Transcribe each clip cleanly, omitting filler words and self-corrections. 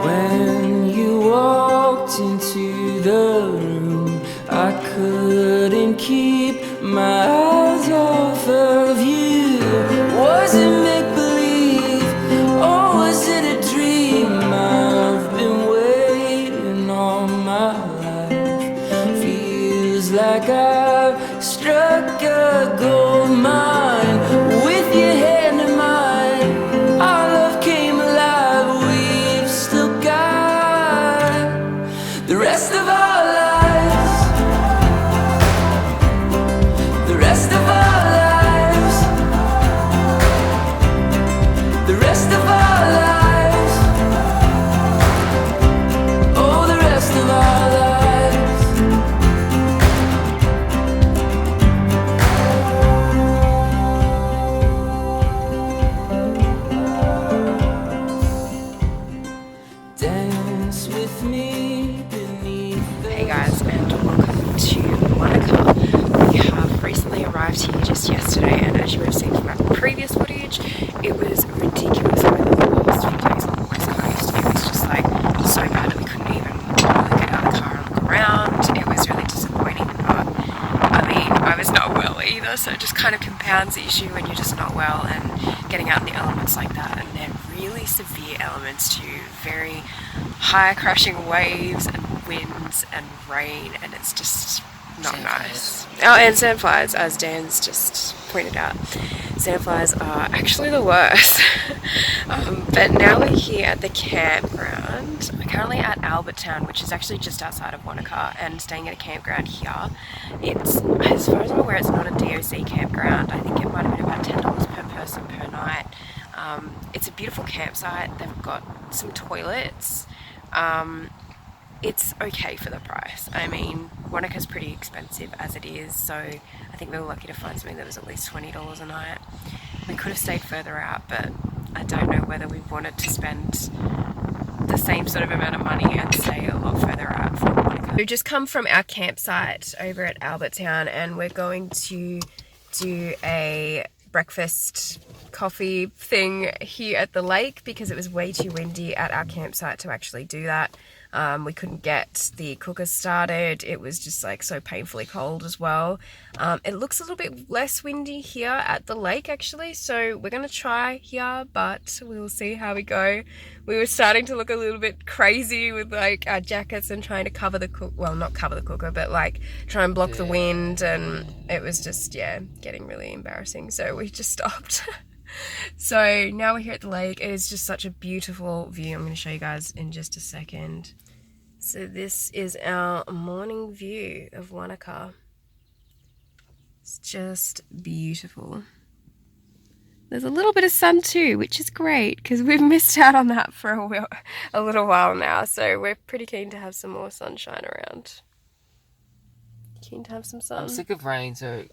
When you walked into the room, I couldn't keep my eyes off of you. Was it make-believe, or was it a dream? I've been waiting all my life. Feels like I've struck a gold mine. With your hand in mine, our love came alive. We've still got the rest of our lives, the rest of our lives, the rest of our lives, oh, the rest of our lives. Dance with me beneath the Hey guys, and welcome to Wanaka. We have recently arrived here just yesterday, and as you would have seen from our previous footage, it was ridiculous weather the last few days on the west coast. It was just like so bad that we couldn't even really get out of the car and look around. It was really disappointing, but I mean, I was not well either, so it just kind of compounds the issue when you're just not well and getting out in the elements like that. And they're really severe elements too, very high crashing waves and winds and rain, and it's just not nice. Oh, and sandflies, as Dan's just pointed out. Sandflies are actually the worst. But now we're here at the campground. We're currently at Albertown, which is actually just outside of Wanaka, and staying at a campground here. It's, as far as I'm aware, it's not a DOC campground. I think it might have been about $10 per person per night. It's a beautiful campsite. They've got some toilets. It's okay for the price. I mean, Wanaka's pretty expensive as it is, so I think we were lucky to find something that was at least $20 a night. We could have stayed further out, but I don't know whether we wanted to spend the same sort of amount of money and stay a lot further out from Wanaka. We've just come from our campsite over at Albertown, and we're going to do a breakfast coffee thing here at the lake because it was way too windy at our campsite to actually do that. We couldn't get the cooker started. It was just like so painfully cold as well. It looks a little bit less windy here at the lake actually, so we're gonna try here, but we will see how we go. We were starting to look a little bit crazy with like our jackets and trying to cover the cook, well, not cover the cooker, but like try and block the wind, and it was just, yeah, getting really embarrassing, so we just stopped. So now we're here at the lake. It is just such a beautiful view. I'm going to show you guys in just a second. So this is our morning view of Wanaka. It's just beautiful. There's a little bit of sun too, which is great because we've missed out on that for a little while now. So we're pretty keen to have some more sunshine around. Keen to have some sun. I'm sick of rain, so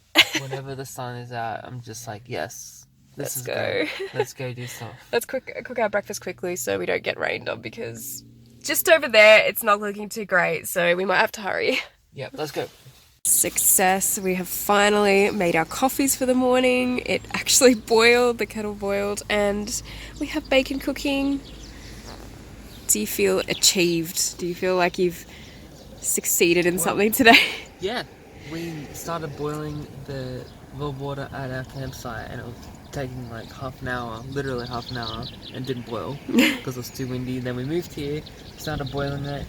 whenever the sun is out, I'm just like, yes. Let's go. Let's go do stuff. Let's cook our breakfast quickly so we don't get rained on, because just over there it's not looking too great, so we might have to hurry. Yep, let's go. Success. We have finally made our coffees for the morning. It actually boiled, the kettle boiled, and we have bacon cooking. Do you feel achieved? Do you feel like you've succeeded in something today? Yeah, we started boiling the water at our campsite, and it was taking like half an hour, literally half an hour, and didn't boil because it was too windy. Then we moved here, started boiling it,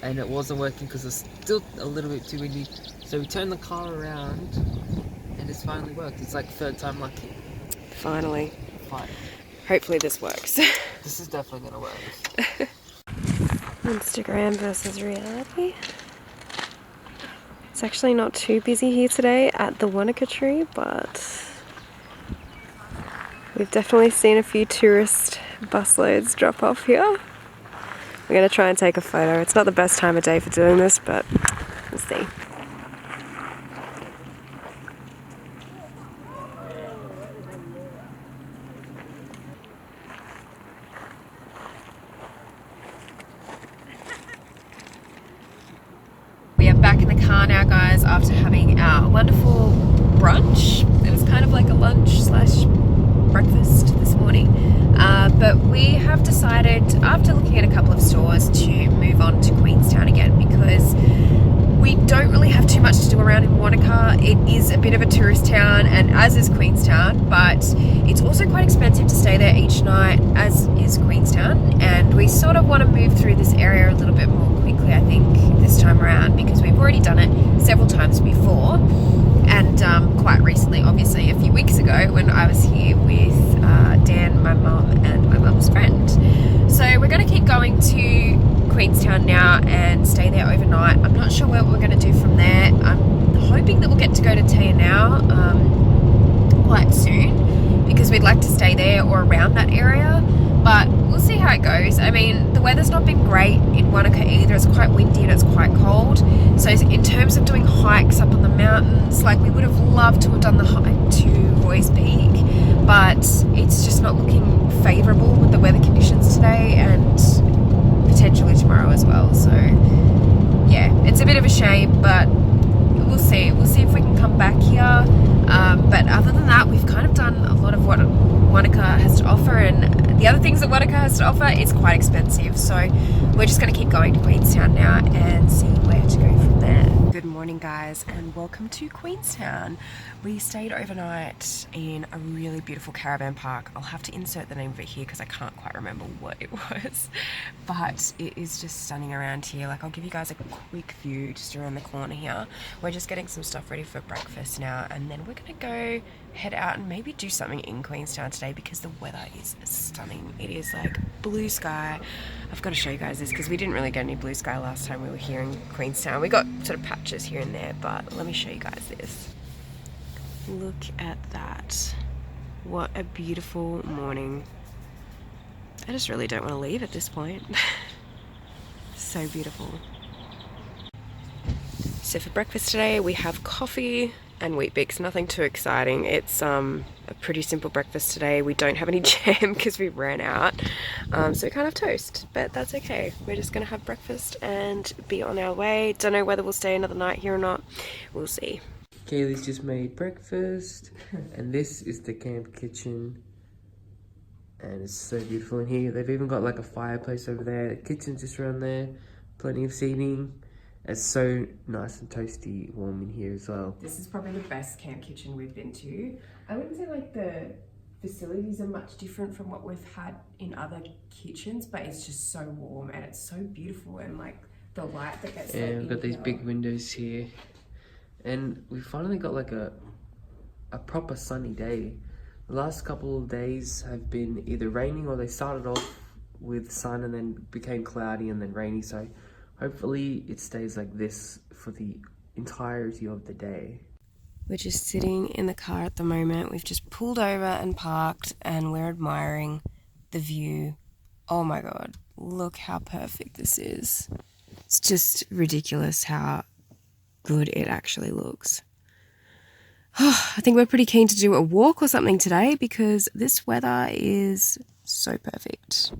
and it wasn't working because it's still a little bit too windy. So we turned the car around, and it's finally worked. It's like third time lucky. Finally. Fine. Hopefully this works. This is definitely gonna work. Instagram versus reality. It's actually not too busy here today at the Wanaka tree, but we've definitely seen a few tourist busloads drop off here. We're going to try and take a photo. It's not the best time of day for doing this, but we'll see. car now, guys, after having our wonderful brunch. It was kind of like a lunch slash breakfast this morning. But we have decided, after looking at a couple of stores, to move on to Queenstown again because we don't really have too much to do around in Wanaka. It is a bit of a tourist town, and as is Queenstown, but it's also quite expensive to stay there each night, as is Queenstown, and we sort of want to move through this area a little bit more quickly, I think, this time around, because we've already done it several times before, and quite recently, obviously, a few weeks ago, when I was here with Dan, my mum, and my mum's friend. So we're going to keep going to Queenstown now and stay there overnight. I'm not sure what we're going to do from there. I'm hoping that we'll get to go to Now quite soon because we'd like to stay there or around that area, but we'll see how it goes. I mean, the weather's not been great in Wanaka either. It's quite windy and it's quite cold. So in terms of doing hikes up on the mountains, like we would have loved to have done the hike to Roy's Peak, but it's just not looking favourable with the weather conditions today and potentially tomorrow as well. So yeah, it's a bit of a shame, but we'll see. We'll see if we can come back here. But other than that, we've kind of done a lot of what Wanaka has to offer, and the other things that Wanaka has to offer is quite expensive. So we're just going to keep going to Queenstown now and see where to go from there. Good morning, guys, and welcome to Queenstown. We stayed overnight in a really beautiful caravan park. I'll have to insert the name of it here because I can't quite remember what it was, but it is just stunning around here. Like, I'll give you guys a quick view just around the corner here. We're just getting some stuff ready for breakfast now, and then we're gonna go head out and maybe do something in Queenstown today because the weather is stunning. It is like blue sky. I've got to show you guys this because we didn't really get any blue sky last time we were here in Queenstown. We got sort of patches here and there, but let me show you guys this. Look at that. What a beautiful morning. I just really don't want to leave at this point. So beautiful. So for breakfast today we have coffee and Weet Bix. Nothing too exciting. It's a pretty simple breakfast today. We don't have any jam because we ran out, so we can't have toast, but that's okay. We're just gonna have breakfast and be on our way. Don't know whether we'll stay another night here or not. We'll see. Kayleigh's just made breakfast, and this is the camp kitchen, and it's so beautiful in here. They've even got like a fireplace over there. The kitchen's just around there, plenty of seating. It's so nice and toasty warm in here as well. This is probably the best camp kitchen we've been to. I wouldn't say like the facilities are much different from what we've had in other kitchens, but it's just so warm and it's so beautiful, and like the light that gets and we've got these big windows here, and we finally got like a proper sunny day. The last couple of days have been either raining or they started off with sun and then became cloudy and then rainy, so hopefully it stays like this for the entirety of the day. We're just sitting in the car at the moment. We've just pulled over and parked and we're admiring the view. Oh my god, look how perfect this is. It's just ridiculous how good it actually looks. I think we're pretty keen to do a walk or something today because this weather is so perfect.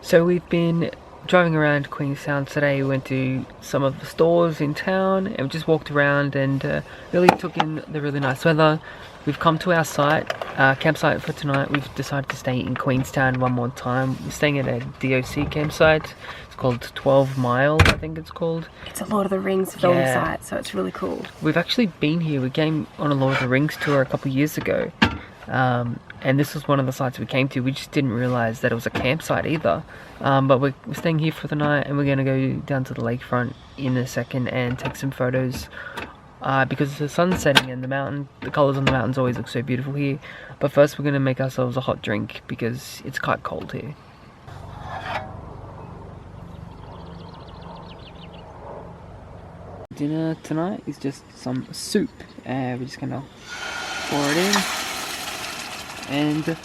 So we've been driving around Queenstown today. We went to some of the stores in town and we just walked around and really took in the really nice weather. We've come to our campsite for tonight. We've decided to stay in Queenstown one more time. We're staying at a DOC campsite. It's called 12 Mile, I think it's called. It's a Lord of the Rings film site, so it's really cool. We've actually been here. We came on a Lord of the Rings tour a couple of years ago. And this was one of the sites we came to. We just didn't realise that it was a campsite either. But we're staying here for the night and we're going to go down to the lakefront in a second and take some photos. Because the sun's setting and the colours on the mountains always look so beautiful here. But first we're going to make ourselves a hot drink because it's quite cold here. Dinner tonight is just some soup. We're just going to pour it in. And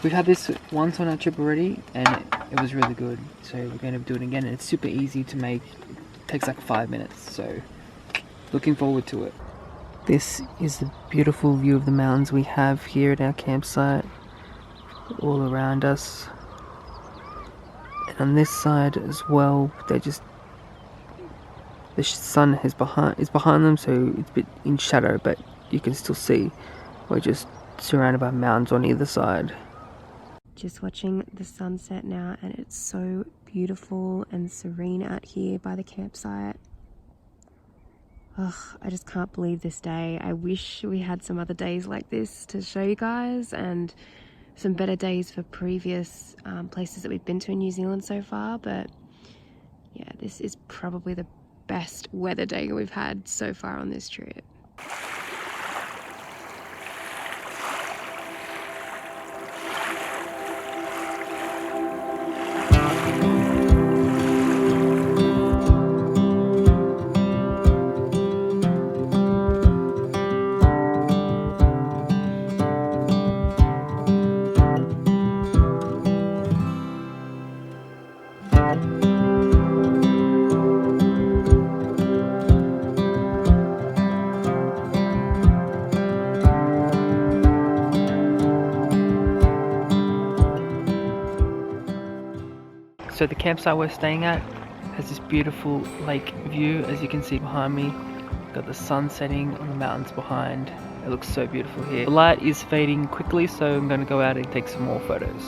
we've had this once on our trip already and it was really good, so we're going to do it again, and it's super easy to make. It takes like 5 minutes, so looking forward to it. This is the beautiful view of the mountains we have here at our campsite, all around us. And on this side as well, the sun is behind them, so it's a bit in shadow, but you can still see we're just surrounded by mountains on either side. Just watching the sunset now, and it's so beautiful and serene out here by the campsite. Ugh, I just can't believe this day. I wish we had some other days like this to show you guys, and some better days for previous places that we've been to in New Zealand so far. But yeah, this is probably the best weather day we've had so far on this trip. So the campsite we're staying at has this beautiful lake view, as you can see behind me. Got the sun setting on the mountains behind. It looks so beautiful here. The light is fading quickly, so I'm going to go out and take some more photos.